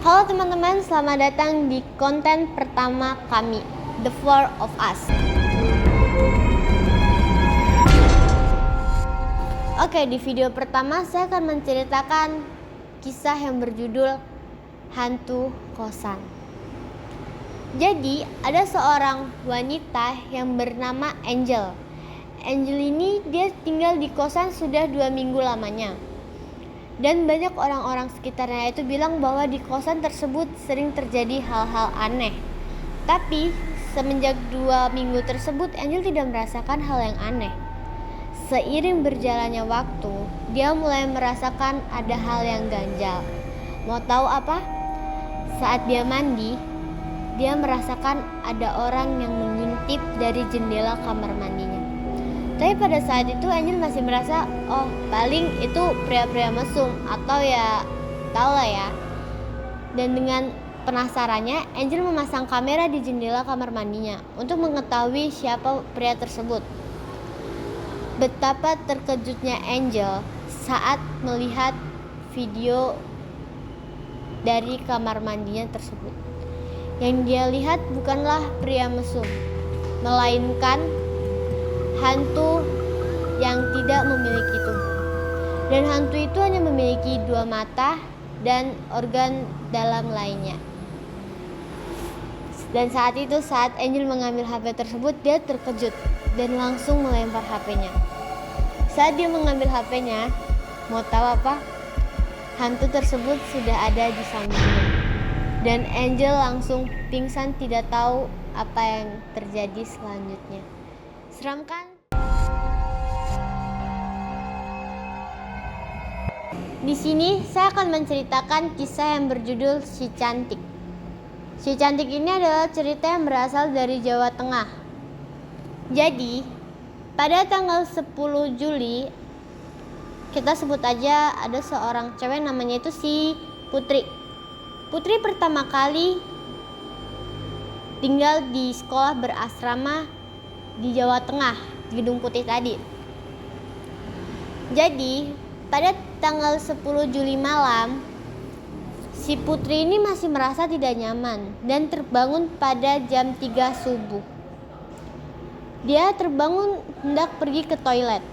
Halo teman-teman, selamat datang di konten pertama kami, The Four of Us. Oke, di video pertama saya akan menceritakan kisah yang berjudul Hantu Kosan. Jadi, ada seorang wanita yang bernama Angel. Angel ini dia tinggal di kosan sudah 2 minggu lamanya. Dan banyak orang-orang sekitarnya itu bilang bahwa di kosan tersebut sering terjadi hal-hal aneh. Tapi semenjak 2 minggu tersebut Angel tidak merasakan hal yang aneh. Seiring berjalannya waktu, dia mulai merasakan ada hal yang ganjal. Mau tahu apa? Saat dia mandi, dia merasakan ada orang yang mengintip dari jendela kamar mandinya. Tapi pada saat itu Angel masih merasa, oh paling itu pria-pria mesum atau ya tau lah ya. Dan dengan penasarannya, Angel memasang kamera di jendela kamar mandinya untuk mengetahui siapa pria tersebut. Betapa terkejutnya Angel saat melihat video dari kamar mandinya tersebut. Yang dia lihat bukanlah pria mesum, melainkan hantu yang tidak memiliki tubuh. Dan hantu itu hanya memiliki 2 mata dan organ dalam lainnya. Dan saat Angel mengambil HP tersebut, dia terkejut dan langsung melempar HP-nya. Saat dia mengambil HP-nya, mau tahu apa? Hantu tersebut sudah ada di sampingnya. Dan Angel langsung pingsan, tidak tahu apa yang terjadi selanjutnya. Seram kan? Di sini saya akan menceritakan kisah yang berjudul Si Cantik. Si Cantik ini adalah cerita yang berasal dari Jawa Tengah. Jadi, pada tanggal 10 Juli, kita sebut aja ada seorang cewek namanya itu si Putri. Putri pertama kali tinggal di sekolah berasrama di Jawa Tengah, di Gedung Putih tadi. Jadi, pada tanggal 10 Juli malam, si Putri ini masih merasa tidak nyaman dan terbangun pada jam 3 subuh. Dia terbangun hendak pergi ke toilet.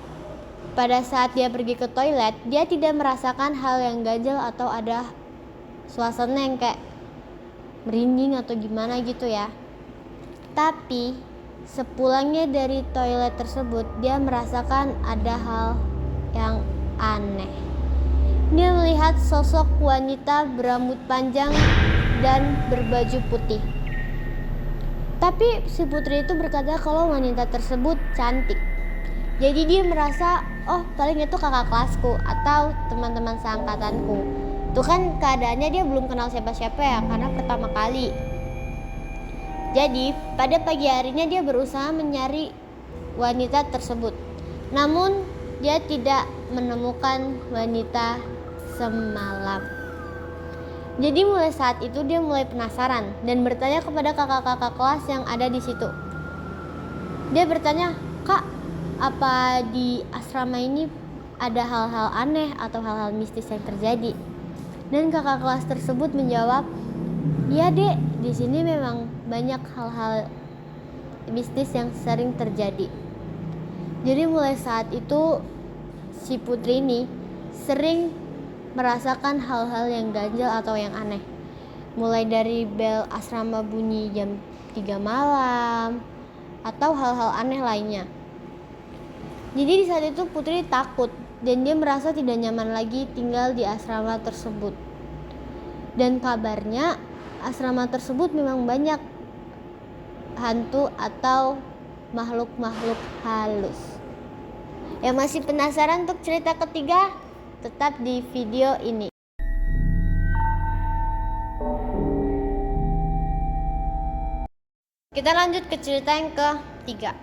Pada saat dia pergi ke toilet, dia tidak merasakan hal yang ganjil atau ada suasana yang kayak merinding atau gimana gitu ya. Tapi sepulangnya dari toilet tersebut, dia merasakan ada hal yang aneh. Dia melihat sosok wanita berambut panjang dan berbaju putih. Tapi si Putri itu berkata kalau wanita tersebut cantik. Jadi dia merasa, oh paling itu kakak kelasku atau teman-teman seangkatanku. Itu kan keadaannya dia belum kenal siapa-siapa ya, karena pertama kali. Jadi pada pagi harinya dia berusaha mencari wanita tersebut. Namun dia tidak menemukan wanita semalam. Jadi mulai saat itu dia mulai penasaran dan bertanya kepada kakak-kakak kelas yang ada di situ. Dia bertanya, "Kak, apa di asrama ini ada hal-hal aneh atau hal-hal mistis yang terjadi?" Dan kakak kelas tersebut menjawab, "Iya, Dek, di sini memang banyak hal-hal mistis yang sering terjadi." Jadi mulai saat itu si Putri ini sering merasakan hal-hal yang ganjil atau yang aneh. Mulai dari bel asrama bunyi jam 3 malam atau hal-hal aneh lainnya. Jadi di saat itu Putri takut dan dia merasa tidak nyaman lagi tinggal di asrama tersebut. Dan kabarnya asrama tersebut memang banyak hantu atau makhluk-makhluk halus. Yang masih penasaran untuk cerita ketiga? Tetap di video ini. Kita lanjut ke cerita yang ketiga.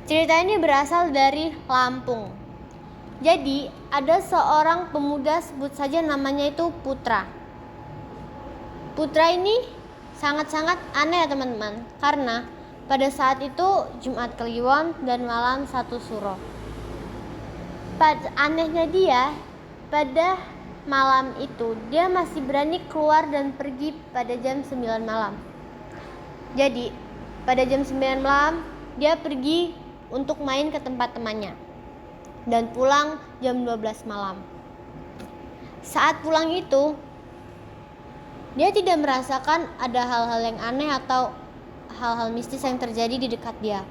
Cerita ini berasal dari Lampung. Jadi ada seorang pemuda, sebut saja namanya itu Putra. Putra ini sangat-sangat aneh ya teman-teman, karena pada saat itu Jumat Kliwon dan malam 1 Suro. Anehnya dia, pada malam itu dia masih berani keluar dan pergi pada jam 9 malam. Jadi pada jam 9 malam dia pergi untuk main ke tempat temannya dan pulang jam 12 malam. Saat pulang itu dia tidak merasakan ada hal-hal yang aneh atau hal-hal mistis yang terjadi di dekat dia.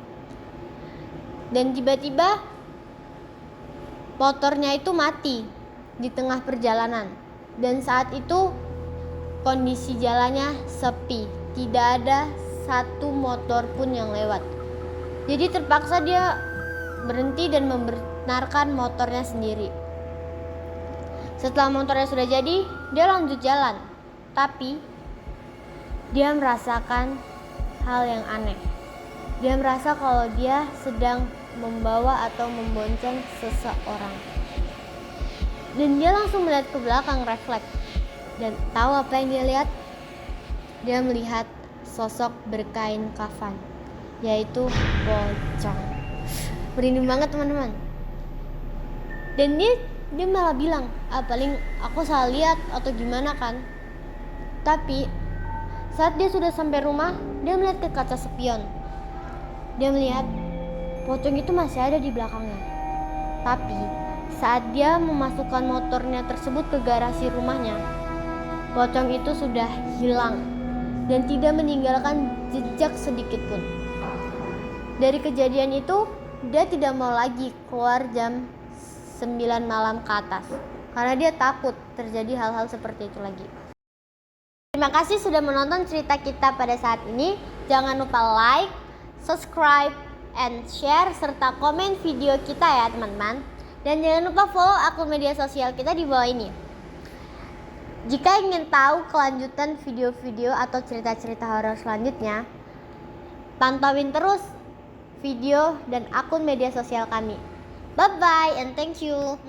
Dan tiba-tiba motornya itu mati di tengah perjalanan. Dan saat itu kondisi jalannya sepi, tidak ada satu motor pun yang lewat. Jadi terpaksa dia berhenti dan membenarkan motornya sendiri. Setelah motornya sudah jadi, dia lanjut jalan. Tapi dia merasakan hal yang aneh. Dia merasa kalau dia sedang membawa atau membonceng seseorang. Dan dia langsung melihat ke belakang refleks. Dan tahu apa yang dia lihat? Dia melihat sosok berkain kafan, yaitu pocong. Merinding banget teman-teman. Dan dia malah bilang, paling aku salah lihat atau gimana kan. Tapi saat dia sudah sampai rumah, dia melihat ke kaca spion. Dia melihat pocong itu masih ada di belakangnya. Tapi saat dia memasukkan motornya tersebut ke garasi rumahnya, pocong itu sudah hilang dan tidak meninggalkan jejak sedikit pun. Dari kejadian itu, dia tidak mau lagi keluar jam 9 malam ke atas karena dia takut terjadi hal-hal seperti itu lagi. Terima kasih sudah menonton cerita kita pada saat ini. Jangan lupa like, subscribe, and share serta komen video kita ya teman-teman. Dan jangan lupa follow akun media sosial kita di bawah ini. Jika ingin tahu kelanjutan video-video atau cerita-cerita horor selanjutnya, pantauin terus video dan akun media sosial kami. Bye bye and thank you.